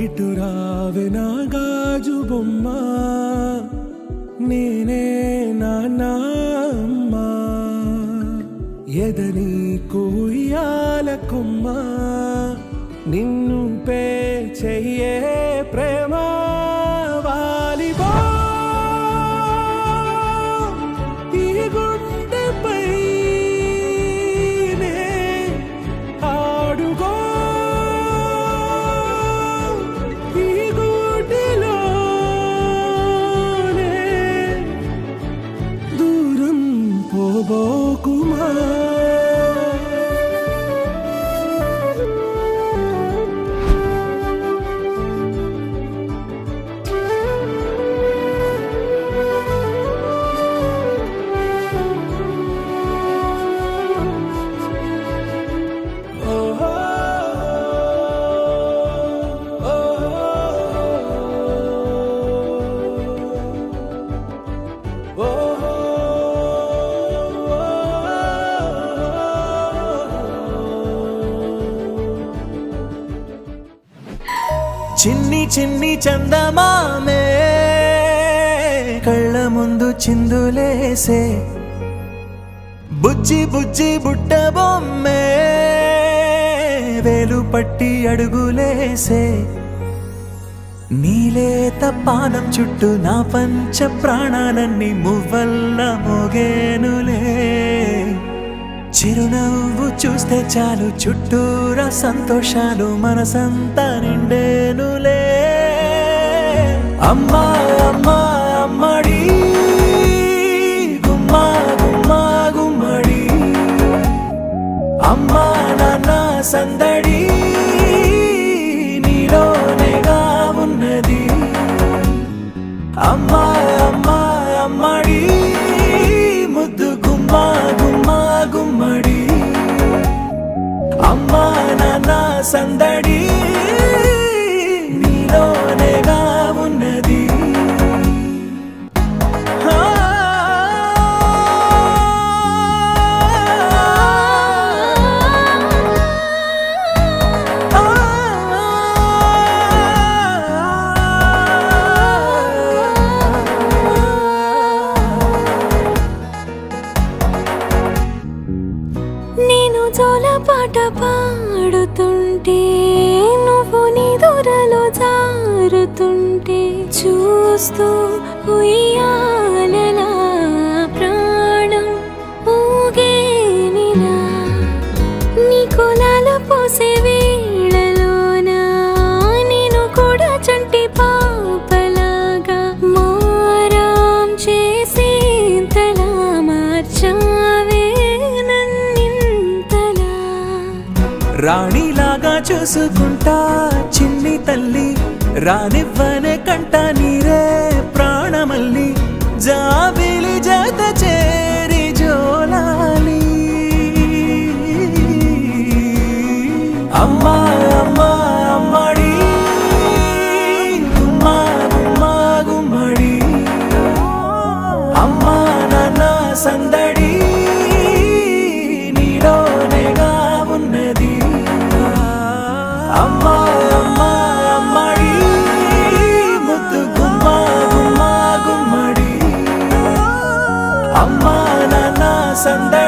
ఇటు రావే నా గాజు బొమ్మ నేనే నాన్న అమ్మా ఎదని కూయాల కొమ్మ నిన్ను పే చెయ్యే ప్రేమ వాలిబా ఈ గుండెపై నే ఆడుగో ఈ గూటిలోనే దూరం పోబోకుమా చిన్ని చిన్ని చందమామే కళ్ళ ముందు చిందులేసే బుజ్జి బుజ్జి బుట్ట బొమ్మే వేలు పట్టి అడుగులేసే నీలేత పానం చుట్టూ నా పంచ ప్రాణాలన్నీ మువ్వల్ల మోగేనులే చిరునవ్వు చూస్తే చాలు చుట్టూరా సంతోషాలు మనసంతా నిండేనులే అమ్మా అమ్మా అమ్మడి గుమ్మా గుమ్మా గుమ్మడి అమ్మా నాన్న సందడి నీలోనేగా ఉన్నది అమ్మా అమ్మా అమ్మడి ముద్దు గుమ్మా గుమ్మా గుమ్మడి అమ్మా నాన్న సందడి నీలోనేగా ఉన్నది నేను జోలపాట పాడుతుంటే నువ్వు నీ దూరలో జారుతుంటే చూస్తూ ఉయ్యాలలా ప్రాణం ఊగేనిలా నీ కులాల పోసే వేళలోన నేను కూడా చంటి పాపలాగా మారాం చేసేంతలా మార్చావే రాణిలాగా చూసుకుంటా చిన్ని తల్లి రానివ్వనే కంట నీరే ప్రాణమల్లి జాబిలి జత చేరి జోలాలి అమ్మా అమ్మా అమ్మడి గుమ్మా గుమ్మా గుమ్మడి అమ్మా నాన్న సందడి నీలోనేగా ఉన్నది అమ్మా అమ్మా అమ్మడి ముద్దు గుమ్మా గుమ్మా గుమ్మడి అమ్మా నాన్న సందడి